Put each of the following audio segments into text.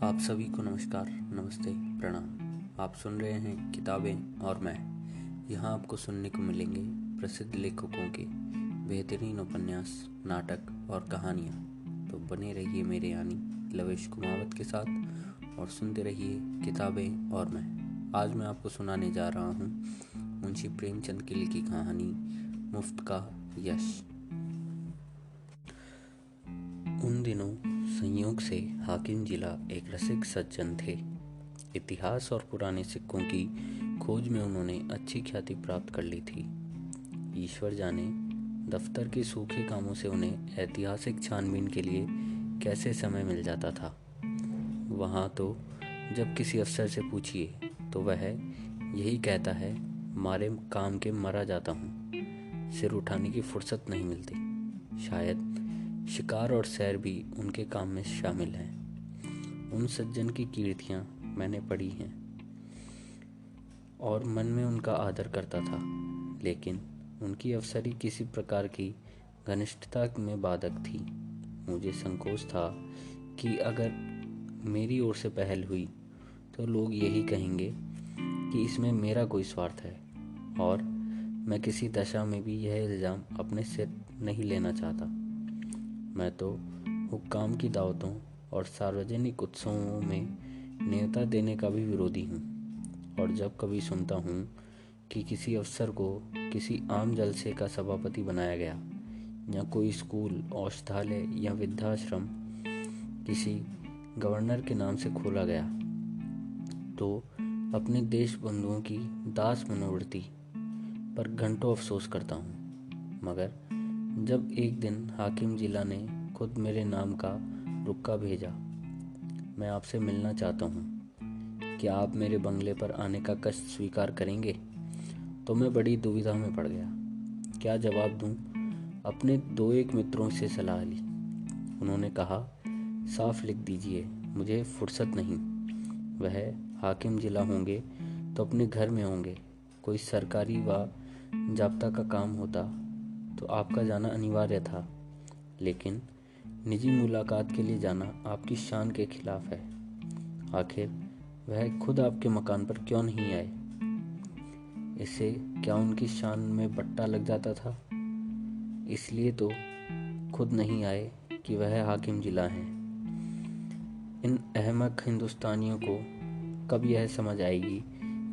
आप सभी को नमस्कार, नमस्ते, प्रणाम। आप सुन रहे हैं किताबें और मैं। यहाँ आपको सुनने को मिलेंगे प्रसिद्ध लेखकों के बेहतरीन उपन्यास, नाटक और कहानियाँ। तो बने रहिए मेरे यानी लवेश कुमावत के साथ और सुनते रहिए किताबें और मैं। आज मैं आपको सुनाने जा रहा हूँ मुंशी प्रेमचंद की लिखी कहानी मुफ्त का यश। उन दिनों संयोग से हाकिम जिला एक रसिक सज्जन थे। इतिहास और पुराने सिक्कों की खोज में उन्होंने अच्छी ख्याति प्राप्त कर ली थी। ईश्वर जाने दफ्तर के सूखे कामों से उन्हें ऐतिहासिक छानबीन के लिए कैसे समय मिल जाता था। वहाँ तो जब किसी अफसर से पूछिए तो वह यही कहता है, मारे काम के मरा जाता हूँ, सिर उठाने की फुर्सत नहीं मिलती। शायद शिकार और सैर भी उनके काम में शामिल हैं। उन सज्जन की कीर्तियाँ मैंने पढ़ी हैं और मन में उनका आदर करता था, लेकिन उनकी अफसरी किसी प्रकार की घनिष्ठता में बाधक थी। मुझे संकोच था कि अगर मेरी ओर से पहल हुई तो लोग यही कहेंगे कि इसमें मेरा कोई स्वार्थ है, और मैं किसी दशा में भी यह इल्ज़ाम अपने सिर नहीं लेना चाहता। मैं तो हुक्काम की दावतों और सार्वजनिक उत्सवों में न्योता देने का भी विरोधी हूँ, और जब कभी सुनता हूँ कि किसी अफसर को किसी आम जलसे का सभापति बनाया गया या कोई स्कूल, औषधालय या वृद्धाश्रम किसी गवर्नर के नाम से खोला गया, तो अपने देश बंधुओं की दास मनोवृत्ति पर घंटों अफसोस करता हूँ। मगर जब एक दिन हाकिम जिला ने खुद मेरे नाम का रुक्का भेजा, मैं आपसे मिलना चाहता हूँ, क्या आप मेरे बंगले पर आने का कष्ट स्वीकार करेंगे, तो मैं बड़ी दुविधा में पड़ गया। क्या जवाब दूँ? अपने दो एक मित्रों से सलाह ली। उन्होंने कहा, साफ लिख दीजिए, मुझे फुर्सत नहीं। वह हाकिम जिला होंगे तो अपने घर में होंगे। कोई सरकारी व जाब्ता का काम होता तो आपका जाना अनिवार्य था, लेकिन निजी मुलाकात के लिए जाना आपकी शान के खिलाफ है। आखिर वह खुद आपके मकान पर क्यों नहीं आए? इससे क्या उनकी शान में बट्टा लग जाता था? इसलिए तो खुद नहीं आए कि वह हाकिम जिला हैं। इन अहमक हिंदुस्तानियों को कब यह समझ आएगी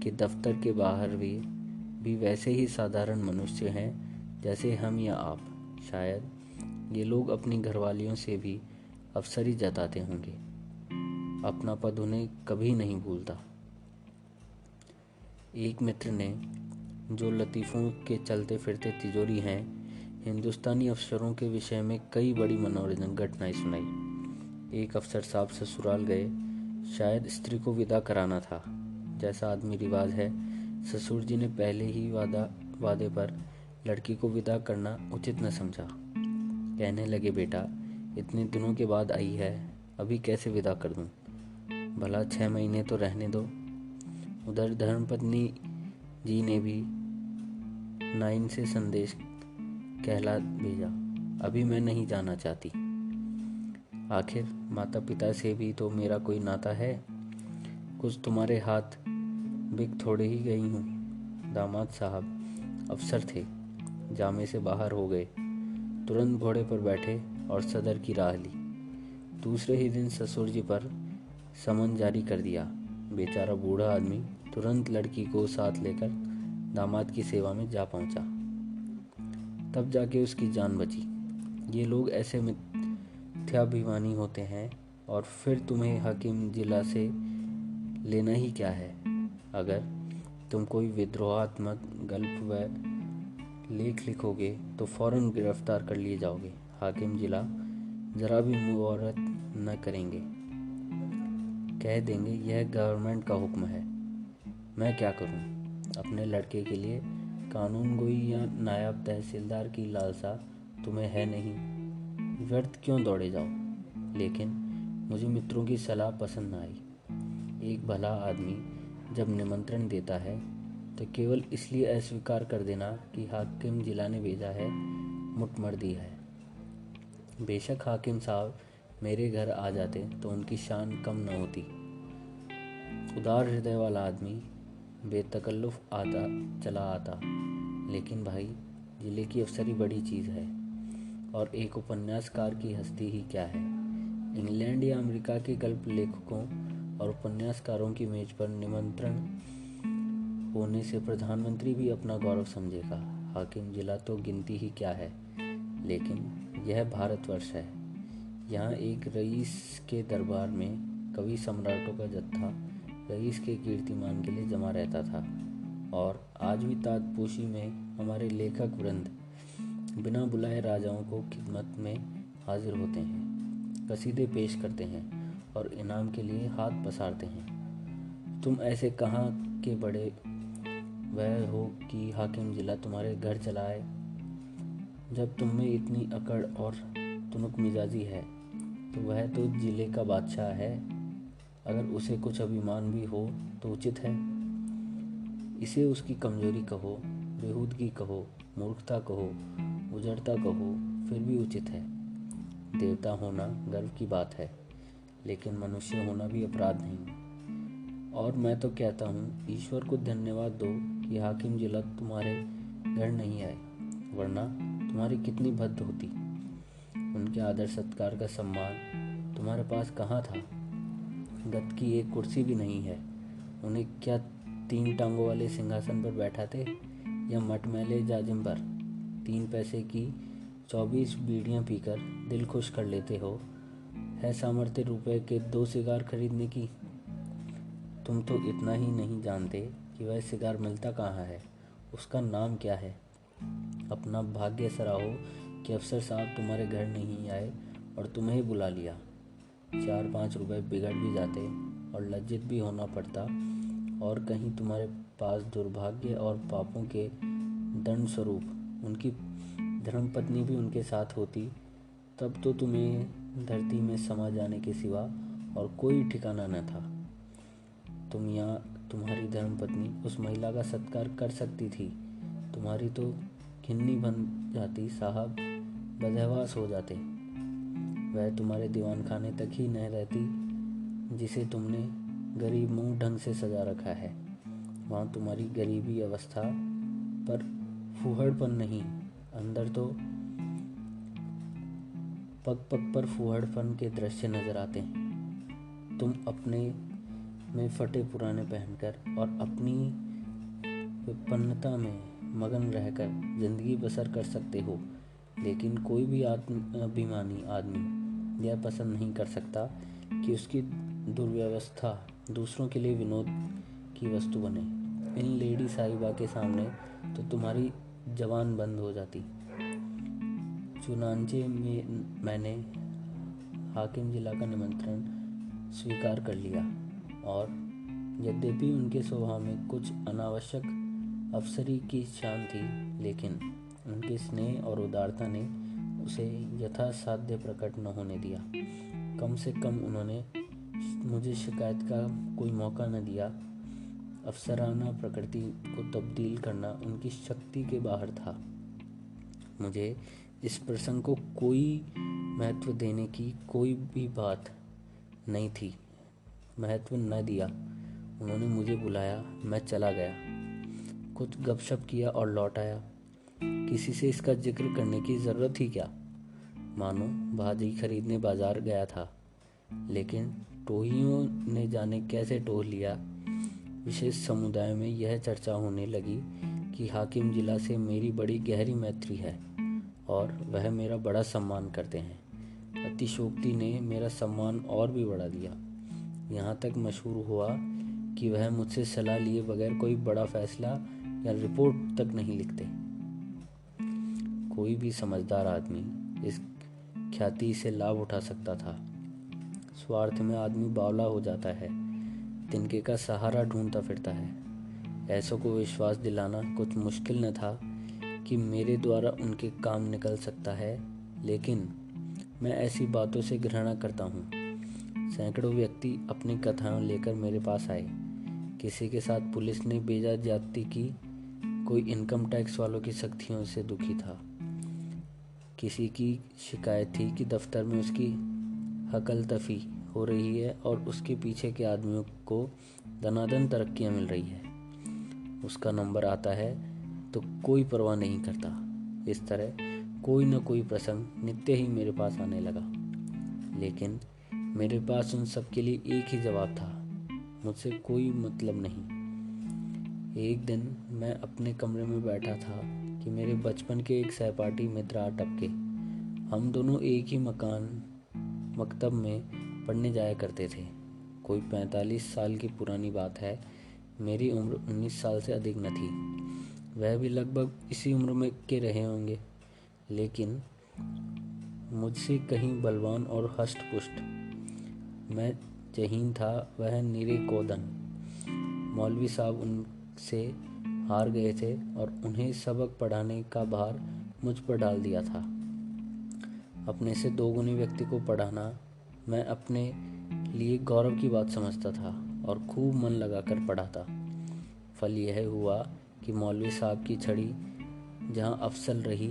कि दफ्तर के बाहर भी वैसे ही साधारण मनुष्य हैं जैसे हम या आप। शायद ये लोग अपनी घरवालियों से भी अफसरी जताते होंगे। अपना पद उन्हें कभी नहीं भूलता। एक मित्र ने, जो लतीफ़ों के चलते फिरते तिजोरी हैं, हिंदुस्तानी अफसरों के विषय में कई बड़ी मनोरंजक घटनाएं सुनाई। एक अफसर साहब ससुराल गए, शायद स्त्री को विदा कराना था। जैसा आदमी रिवाज है, ससुर जी ने पहले ही वादे पर लड़की को विदा करना उचित न समझा। कहने लगे, बेटा इतने दिनों के बाद आई है, अभी कैसे विदा कर दूं? भला 6 महीने तो रहने दो। उधर धर्मपत्नी जी ने भी नाइन से संदेश कहला भेजा, अभी मैं नहीं जाना चाहती। आखिर माता पिता से भी तो मेरा कोई नाता है। कुछ तुम्हारे हाथ बिक थोड़े ही गई हूँ। दामाद साहब अफसर थे, जामे से बाहर हो गए, तुरंत घोड़े पर बैठे और सदर की राह ली। दूसरे ही दिन ससुर जी पर समन जारी कर दिया। बेचारा बूढ़ा आदमी तुरंत लड़की को साथ लेकर दामाद की सेवा में जा पहुंचा। तब जाके उसकी जान बची। ये लोग ऐसे मिथ्याभिमानी होते हैं, और फिर तुम्हें हाकिम जिला से लेना ही क्या है? अगर तुम कोई विद्रोहात्मक गल्प व लेख लिखोगे तो फौरन गिरफ्तार कर लिए जाओगे। हाकिम जिला जरा भी मुआवरत न करेंगे, कह देंगे यह गवर्नमेंट का हुक्म है। मैं क्या करूं? अपने लड़के के लिए कानून गोई या नायब तहसीलदार की लालसा तुम्हें है नहीं, व्यर्थ क्यों दौड़े जाओ? लेकिन मुझे मित्रों की सलाह पसंद न आई। एक भला आदमी जब निमंत्रण देता है तो केवल इसलिए अस्वीकार कर देना कि हाकिम जिला ने भेजा है, मुटमर्दी है। बेशक हाकिम साहब मेरे घर आ जाते तो उनकी शान कम न होती। उदार हृदय वाला आदमी बेतकल्लुफ़ चला आता। लेकिन भाई, जिले की अफसरी बड़ी चीज़ है, और एक उपन्यासकार की हस्ती ही क्या है। इंग्लैंड या अमेरिका के गल्प लेखकों और उपन्यासकारों की मेज पर निमंत्रण होने से प्रधानमंत्री भी अपना गौरव समझेगा। हाकिम जिला तो गिनती ही क्या है, लेकिन यह भारतवर्ष है। यहाँ एक रईस के दरबार में कवि सम्राटों का जत्था रईस के कीर्तिमान के लिए जमा रहता था, और आज भी ताजपोशी में हमारे लेखक वृंद बिना बुलाए राजाओं को खिदमत में हाजिर होते हैं, कसीदे पेश करते हैं और इनाम के लिए हाथ पसारते हैं। तुम ऐसे कहाँ के बड़े वह हो कि हाकिम जिला तुम्हारे घर चला आए? जब तुम में इतनी अकड़ और तुनक मिजाजी है तो वह तो जिले का बादशाह है। अगर उसे कुछ अभिमान भी हो तो उचित है। इसे उसकी कमजोरी कहो, बेहूदगी कहो, मूर्खता कहो, उजड़ता कहो, फिर भी उचित है। देवता होना गर्व की बात है, लेकिन मनुष्य होना भी अपराध नहीं। और मैं तो कहता हूँ, ईश्वर को धन्यवाद दो कि हाकिम जिला तुम्हारे घर नहीं आए, वरना तुम्हारी कितनी भद्द होती। उनके आदर सत्कार का सम्मान तुम्हारे पास कहाँ था? गद की एक कुर्सी भी नहीं है। उन्हें क्या 3 टांगों वाले सिंहासन पर बैठाते, या मटमैले जाजिम पर 3 पैसे की 24 बीड़ियाँ पीकर दिल खुश कर लेते हो? है सामर्थ्य रुपए के 2 सिगार खरीदने की? तुम तो इतना ही नहीं जानते कि वह सिगार मिलता कहाँ है, उसका नाम क्या है। अपना भाग्य सराहो कि अफसर साहब तुम्हारे घर नहीं आए और तुम्हें बुला लिया। 4-5 रुपए बिगड़ भी जाते और लज्जित भी होना पड़ता, और कहीं तुम्हारे पास दुर्भाग्य और पापों के दंड स्वरूप उनकी धर्मपत्नी भी उनके साथ होती, तब तो तुम्हें धरती में समा जाने के सिवा और कोई ठिकाना न था। तुम या तुम्हारी धर्मपत्नी उस महिला का सत्कार कर सकती थी। तुम्हारी तो खिन्नी बन जाती साहब, बदहवास हो जाते। वह तुम्हारे दीवान खाने तक ही न रहती जिसे तुमने गरीब मुंह ढंग से सजा रखा है। वहाँ तुम्हारी गरीबी अवस्था पर फूहड़पन नहीं, अंदर तो पग पग पर फूहड़पन के दृश्य नजर आते हैं। तुम अपने में फटे पुराने पहनकर और अपनी विपन्नता में मगन रहकर जिंदगी बसर कर सकते हो, लेकिन कोई भी आत्माभिमानी आदमी यह पसंद नहीं कर सकता कि उसकी दुर्व्यवस्था दूसरों के लिए विनोद की वस्तु बने। इन लेडी साहिबा के सामने तो तुम्हारी जबान बंद हो जाती। चुनांचे में मैंने हाकिम जिला का निमंत्रण स्वीकार कर लिया, और यद्यपि उनके स्वभाव में कुछ अनावश्यक अफसरी की शान थी, लेकिन उनके स्नेह और उदारता ने उसे यथासाध्य प्रकट न होने दिया। कम से कम उन्होंने मुझे शिकायत का कोई मौका न दिया। अफसराना प्रकृति को तब्दील करना उनकी शक्ति के बाहर था। मुझे इस प्रसंग को कोई महत्व देने की कोई भी बात नहीं थी। महत्व न दिया। उन्होंने मुझे बुलाया, मैं चला गया, कुछ गपशप किया और लौट आया। किसी से इसका जिक्र करने की ज़रूरत ही क्या? मानो भाजी खरीदने बाजार गया था, लेकिन टोहियों ने जाने कैसे टोह लिया। विशेष समुदाय में यह चर्चा होने लगी कि हाकिम जिला से मेरी बड़ी गहरी मैत्री है और वह मेरा बड़ा सम्मान करते हैं। अतिशोक्ति ने मेरा सम्मान और भी बढ़ा दिया। यहाँ तक मशहूर हुआ कि वह मुझसे सलाह लिए बगैर कोई बड़ा फैसला या रिपोर्ट तक नहीं लिखते। कोई भी समझदार आदमी इस ख्याति से लाभ उठा सकता था। स्वार्थ में आदमी बावला हो जाता है, तिनके का सहारा ढूंढता फिरता है। ऐसों को विश्वास दिलाना कुछ मुश्किल न था कि मेरे द्वारा उनके काम निकल सकता है, लेकिन मैं ऐसी बातों से घृणा करता हूँ। सैकड़ों व्यक्ति अपनी कथाएं लेकर मेरे पास आए। किसी के साथ पुलिस ने बेजा ज्यादती की, कोई इनकम टैक्स वालों की सख्तियों से दुखी था, किसी की शिकायत थी कि दफ्तर में उसकी हकलतफी हो रही है और उसके पीछे के आदमियों को दनादन तरक्कियां मिल रही है। उसका नंबर आता है तो कोई परवाह नहीं करता। इस तरह कोई न कोई प्रसंग नित्य ही मेरे पास आने लगा, लेकिन मेरे पास उन सब के लिए एक ही जवाब था, मुझसे कोई मतलब नहीं। एक दिन मैं अपने कमरे में बैठा था कि मेरे बचपन के एक सहपाठी मित्र आ टपके। हम दोनों एक ही मकतब में पढ़ने जाया करते थे। कोई 45 साल की पुरानी बात है। मेरी उम्र 19 साल से अधिक न थी। वह भी लगभग इसी उम्र में के रहे होंगे, लेकिन मुझसे कहीं बलवान और हष्ट पुष्ट। मैं जहीन था, वह निरे कोदन। मौलवी साहब उनसे हार गए थे और उन्हें सबक पढ़ाने का भार मुझ पर डाल दिया था। अपने से 2 गुने व्यक्ति को पढ़ाना मैं अपने लिए गौरव की बात समझता था और खूब मन लगाकर पढ़ा था। फल यह हुआ कि मौलवी साहब की छड़ी जहाँ अफसल रही,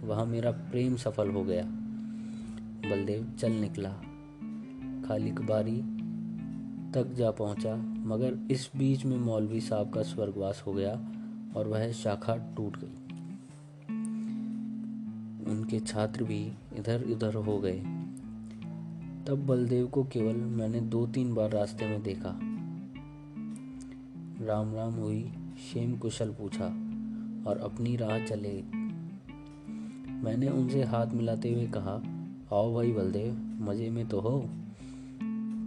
वहाँ मेरा प्रेम सफल हो गया। बलदेव चल निकला, खाली कबारी तक जा पहुँचा, मगर इस बीच में मौलवी साहब का स्वर्गवास हो गया और वह शाखा टूट गई। उनके छात्र भी इधर उधर हो गए। तब बलदेव को केवल मैंने 2-3 बार रास्ते में देखा। राम राम हुई, क्षेम कुशल पूछा और अपनी राह चले। मैंने उनसे हाथ मिलाते हुए कहा, आओ भाई बलदेव, मज़े में तो हो?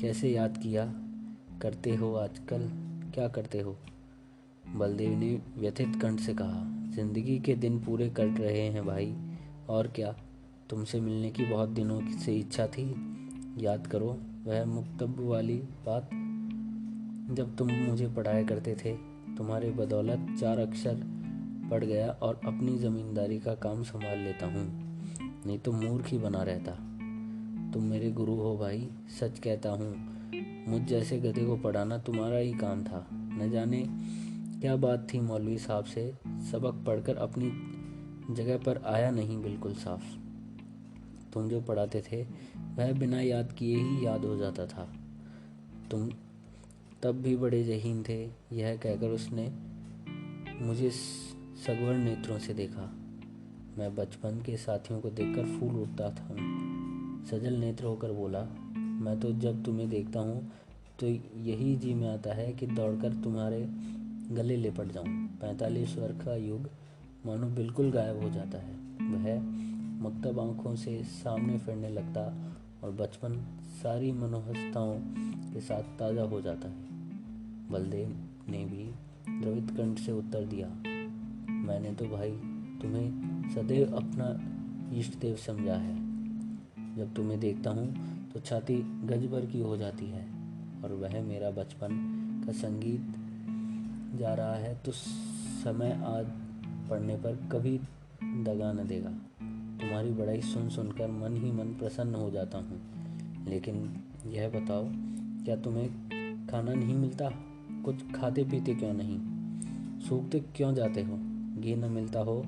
कैसे याद किया करते हो आजकल, क्या करते हो? बलदेव ने व्यथित कंठ से कहा, जिंदगी के दिन पूरे कट रहे हैं भाई, और क्या। तुमसे मिलने की बहुत दिनों से इच्छा थी। याद करो वह मुक्तब वाली बात, जब तुम मुझे पढ़ाया करते थे। तुम्हारे बदौलत 4 अक्षर पढ़ गया और अपनी ज़मींदारी का काम संभाल लेता हूँ, नहीं तो मूर्ख ही बना रहता। तुम मेरे गुरु हो भाई, सच कहता हूँ। मुझ जैसे गधे को पढ़ाना तुम्हारा ही काम था। न जाने क्या बात थी मौलवी साहब से, सबक पढ़कर अपनी जगह पर आया नहीं बिल्कुल साफ। तुम जो पढ़ाते थे वह बिना याद किए ही याद हो जाता था। तुम तब भी बड़े ज़हीन थे। यह कहकर उसने मुझे सगवर नेत्रों से देखा। मैं बचपन के साथियों को देखकर फूल उठता था। सजल नेत्र होकर बोला, मैं तो जब तुम्हें देखता हूँ तो यही जी में आता है कि दौड़कर तुम्हारे गले लिपट जाऊँ। 45 वर्ष का युग मानो बिल्कुल गायब हो जाता है। वह मकतब आंखों से सामने फिरने लगता और बचपन सारी मनोहसताओं के साथ ताज़ा हो जाता है। बलदेव ने भी द्रवित कंठ से उत्तर दिया, मैंने तो भाई तुम्हें सदैव अपना इष्ट देव समझा है। जब तुम्हें देखता हूँ तो छाती गज भर की हो जाती है और वह मेरा बचपन का संगीत जा रहा है तो समय आज पढ़ने पर कभी दगा न देगा। तुम्हारी बड़ाई सुन सुनकर मन ही मन प्रसन्न हो जाता हूँ। लेकिन यह बताओ, क्या तुम्हें खाना नहीं मिलता? कुछ खाते पीते क्यों नहीं? सूखते क्यों जाते हो? घी न मिलता हो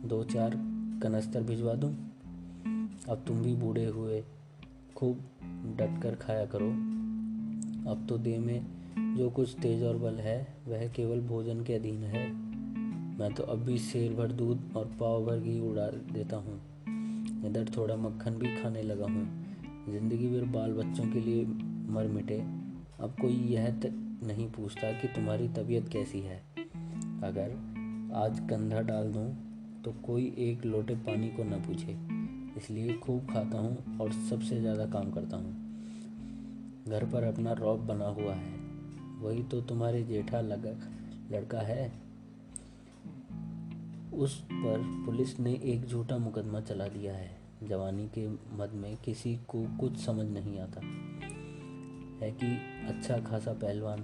2-4 कनस्तर भिजवा दूँ? अब तुम भी बूढ़े हुए, खूब डटकर खाया करो। अब तो देह में जो कुछ तेज और बल है वह केवल भोजन के अधीन है। मैं तो अब भी सेर भर दूध और पाव भर घी उड़ा देता हूँ। इधर थोड़ा मक्खन भी खाने लगा हूँ। जिंदगी भर बाल बच्चों के लिए मर मिटे। अब कोई यह नहीं पूछता कि तुम्हारी तबीयत कैसी है। अगर आज कंधा डाल दूँ तो कोई एक लोटे पानी को न पूछे। इसलिए खूब खाता हूँ और सबसे ज़्यादा काम करता हूँ। घर पर अपना रौब बना हुआ है, वही तो तुम्हारे जेठा लड़का है। उस पर पुलिस ने एक झूठा मुकदमा चला दिया है। जवानी के मद में किसी को कुछ समझ नहीं आता है कि अच्छा खासा पहलवान।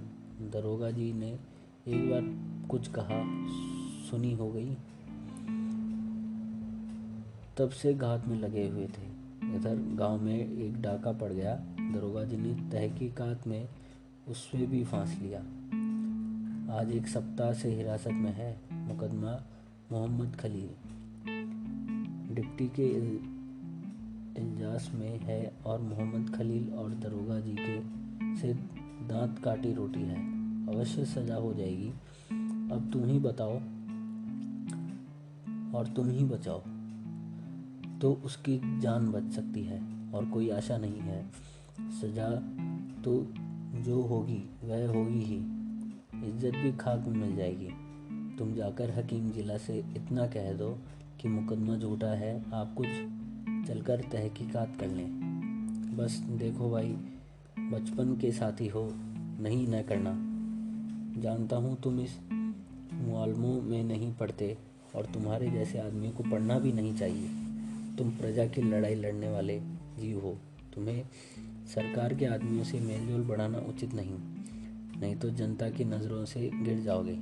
दरोगा जी ने एक बार कुछ कहा सुनी हो गई, तब से घात में लगे हुए थे। इधर गांव में एक डाका पड़ गया। दरोगा जी ने तहकीकात में उससे भी फांस लिया। आज 1 सप्ताह से हिरासत में है। मुकदमा मोहम्मद खलील। डिप्टी के इल्जाज पास में है और मोहम्मद खलील और दरोगा जी के से दांत काटी रोटी है। अवश्य सजा हो जाएगी। अब तुम ही बताओ और तुम ही बचाओ तो उसकी जान बच सकती है और कोई आशा नहीं है। सजा तो जो होगी वह होगी ही, इज्जत भी खाक में मिल जाएगी। तुम जाकर हकीम जिला से इतना कह दो कि मुकदमा झूठा है, आप कुछ चलकर तहकीकात कर लें। बस देखो भाई, बचपन के साथी हो, नहीं न करना। जानता हूँ तुम इस मुआलमों में नहीं पढ़ते और तुम्हारे जैसे आदमियों को पढ़ना भी नहीं चाहिए। तुम प्रजा की लड़ाई लड़ने वाले जीव हो। तुम्हें सरकार के आदमियों से मेलजोल बढ़ाना उचित नहीं तो जनता की नज़रों से गिर जाओगे।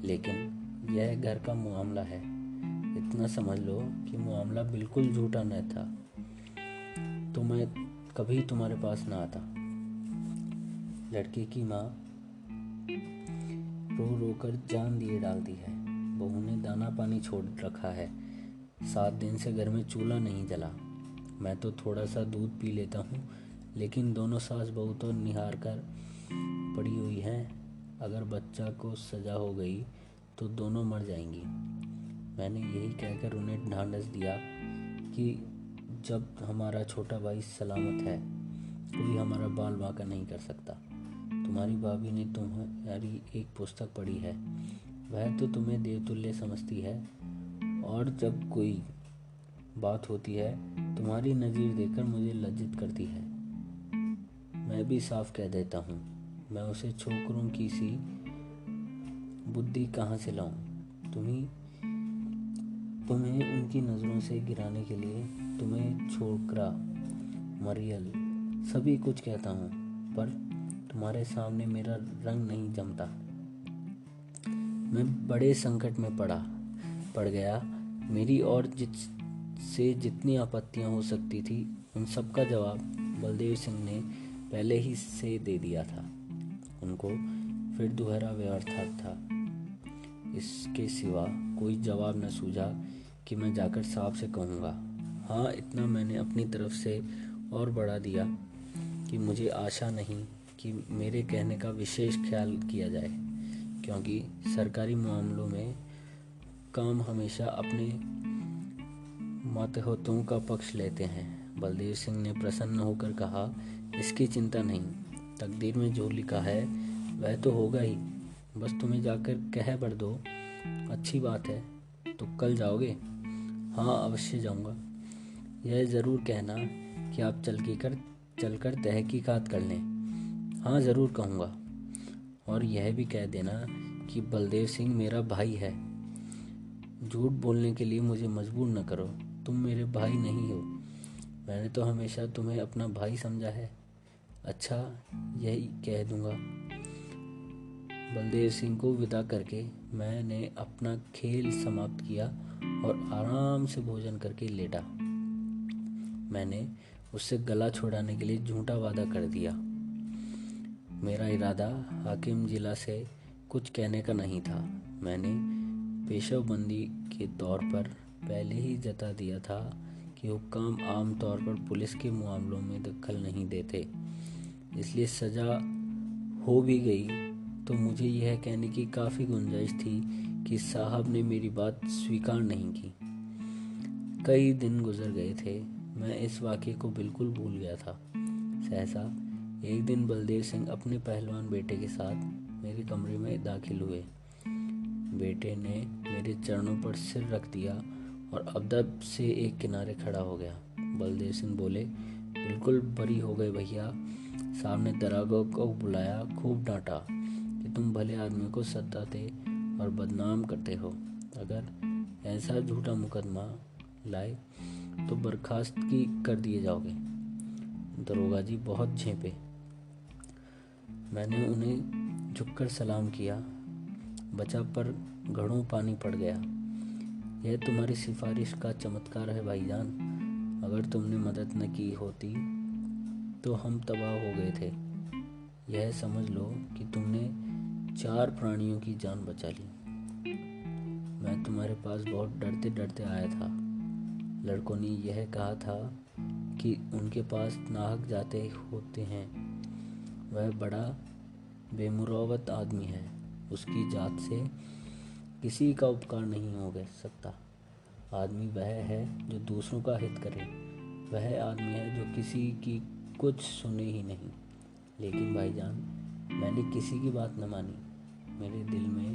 लेकिन यह घर का मामला है, इतना समझ लो कि मामला बिल्कुल झूठा न था तो मैं कभी तुम्हारे पास ना आता। लड़के की माँ रो रो कर जान दिए डालती है। बहू ने दाना पानी छोड़ रखा है। 7 दिन से घर में चूल्हा नहीं जला। मैं तो थोड़ा सा दूध पी लेता हूँ, लेकिन दोनों सास बहू तो निहार कर पड़ी हुई हैं। अगर बच्चा को सजा हो गई तो दोनों मर जाएंगी। मैंने यही कहकर उन्हें ढांढस दिया कि जब हमारा छोटा भाई सलामत है, कोई हमारा बाल बांका नहीं कर सकता। तुम्हारी भाभी ने तुम्हारी एक पुस्तक पढ़ी है, वह तो तुम्हें देवतुल्य समझती है, और जब कोई बात होती है तुम्हारी नज़ीर देखकर मुझे लज्जित करती है। मैं भी साफ कह देता हूँ, मैं उसे छोकरों की सी बुद्धि कहाँ से लाऊं? तुम्हें उनकी नज़रों से गिराने के लिए तुम्हें छोकरा, मरियल सभी कुछ कहता हूँ, पर तुम्हारे सामने मेरा रंग नहीं जमता। मैं बड़े संकट में पड़ गया। मेरी और से जितनी आपत्तियां हो सकती थी उन सब का जवाब बलदेव सिंह ने पहले ही से दे दिया था। उनको फिर दोहरा व्यर्थ था। इसके सिवा कोई जवाब न सूझा कि मैं जाकर साहब से कहूँगा। हाँ, इतना मैंने अपनी तरफ से और बढ़ा दिया कि मुझे आशा नहीं कि मेरे कहने का विशेष ख्याल किया जाए, क्योंकि सरकारी मामलों में काम हमेशा अपने मातहतों का पक्ष लेते हैं। बलदेव सिंह ने प्रसन्न होकर कहा, इसकी चिंता नहीं, तकदीर में जो लिखा है वह तो होगा ही। बस तुम्हें जाकर कह भर दो। अच्छी बात है, तो कल जाओगे? हाँ, अवश्य जाऊंगा। यह ज़रूर कहना कि आप चलकर तहकीकात कर लें। हाँ, ज़रूर कहूँगा। और यह भी कह देना कि बलदेव सिंह मेरा भाई है। झूठ बोलने के लिए मुझे मजबूर न करो। तुम मेरे भाई नहीं हो। मैंने तो हमेशा तुम्हें अपना भाई समझा है। अच्छा, यही कह दूंगा। बलदेव सिंह को विदा करके मैंने अपना खेल समाप्त किया और आराम से भोजन करके लेटा। मैंने उससे गला छुड़ाने के लिए झूठा वादा कर दिया। मेरा इरादा हाकिम जिला से कुछ कहने का नहीं था। मैंने पेशेबंदी के तौर पर पहले ही जता दिया था कि हुक्काम आम तौर पर पुलिस के मामलों में दखल नहीं देते। इसलिए सज़ा हो भी गई तो मुझे यह कहने की काफ़ी गुंजाइश थी कि साहब ने मेरी बात स्वीकार नहीं की। कई दिन गुजर गए थे। मैं इस वाक़े को बिल्कुल भूल गया था। सहसा एक दिन बलदेव सिंह अपने पहलवान बेटे के साथ मेरे कमरे में दाखिल हुए। बेटे ने मेरे चरणों पर सिर रख दिया और अदब से एक किनारे खड़ा हो गया। बलदेव सिंह बोले, बिल्कुल बरी हो गए भैया। साहब ने दरोगा को बुलाया, खूब डांटा कि तुम भले आदमी को सताते और बदनाम करते हो। अगर ऐसा झूठा मुकदमा लाए तो बर्खास्त की कर दिए जाओगे। दरोगा जी बहुत झेपे। मैंने उन्हें झुककर सलाम किया। बचा पर घड़ों पानी पड़ गया। यह तुम्हारी सिफारिश का चमत्कार है भाईजान। अगर तुमने मदद न की होती तो हम तबाह हो गए थे। यह समझ लो कि तुमने 4 प्राणियों की जान बचा ली। मैं तुम्हारे पास बहुत डरते डरते आया था। लड़कों ने यह कहा था कि उनके पास नाहक जाते होते हैं। वह बड़ा बेमुरौवत आदमी है। उसकी जात से किसी का उपकार नहीं हो सकता। आदमी वह है जो दूसरों का हित करे। वह आदमी है जो किसी की कुछ सुने ही नहीं। लेकिन भाईजान, मैंने किसी की बात न मानी। मेरे दिल में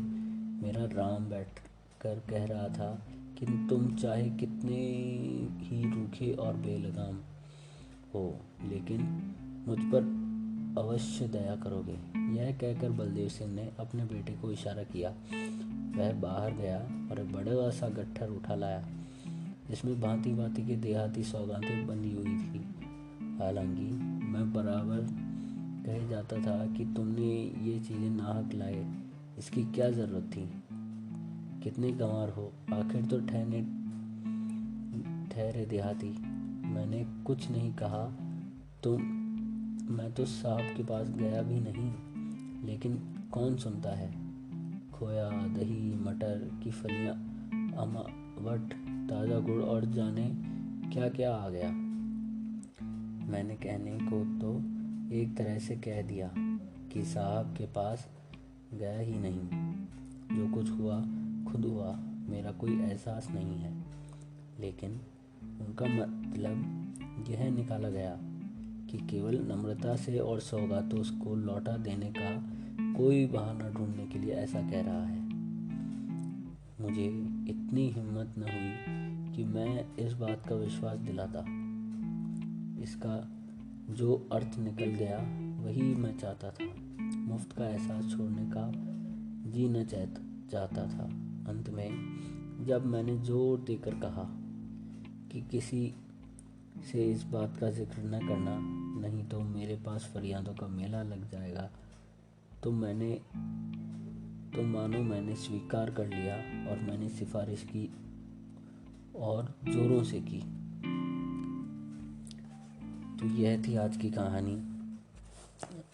मेरा राम बैठ कर कह रहा था कि तुम चाहे कितने ही रूखे और बेलगाम हो, लेकिन मुझ पर अवश्य दया करोगे। यह कहकर बलदेव सिंह ने अपने बेटे को इशारा किया। वह बाहर गया और एक बड़ा सा गट्ठर उठा लाया, जिसमें भांति भांति के देहाती सौगातें बंधी हुई थी। हालांकि मैं बराबर कहे जाता था कि तुमने ये चीज़ें नाहक लाए, इसकी क्या ज़रूरत थी? कितने गंवार हो, आखिर तो ठहरे देहाती। मैंने कुछ नहीं कहा तो मैं तो साहब के पास गया भी नहीं, लेकिन कौन सुनता है। खोया, दही, मटर की फलियाँ, अमावट, ताज़ा गुड़ और जाने क्या क्या आ गया। मैंने कहने को तो एक तरह से कह दिया कि साहब के पास गया ही नहीं। जो कुछ हुआ खुद हुआ, मेरा कोई एहसास नहीं है। लेकिन उनका मतलब यह निकाला गया कि केवल नम्रता से और सौगातों को लौटा देने का कोई बहाना ढूंढने के लिए ऐसा कह रहा है। मुझे इतनी हिम्मत न हुई कि मैं इस बात का विश्वास दिलाता। इसका जो अर्थ निकल गया वही मैं चाहता था। मुफ्त का एहसास छोड़ने का जी न चाहता था। अंत में जब मैंने जोर देकर कहा कि किसी से इस बात का जिक्र न करना, नहीं तो मेरे पास फरियादों का मेला लग जाएगा, तो मानो मैंने स्वीकार कर लिया और मैंने सिफारिश की और जोरों से की। तो यह थी आज की कहानी।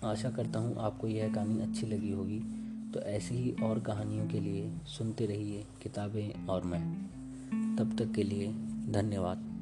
आशा करता हूँ आपको यह कहानी अच्छी लगी होगी। तो ऐसी ही और कहानियों के लिए सुनते रहिए किताबें और मैं। तब तक के लिए धन्यवाद।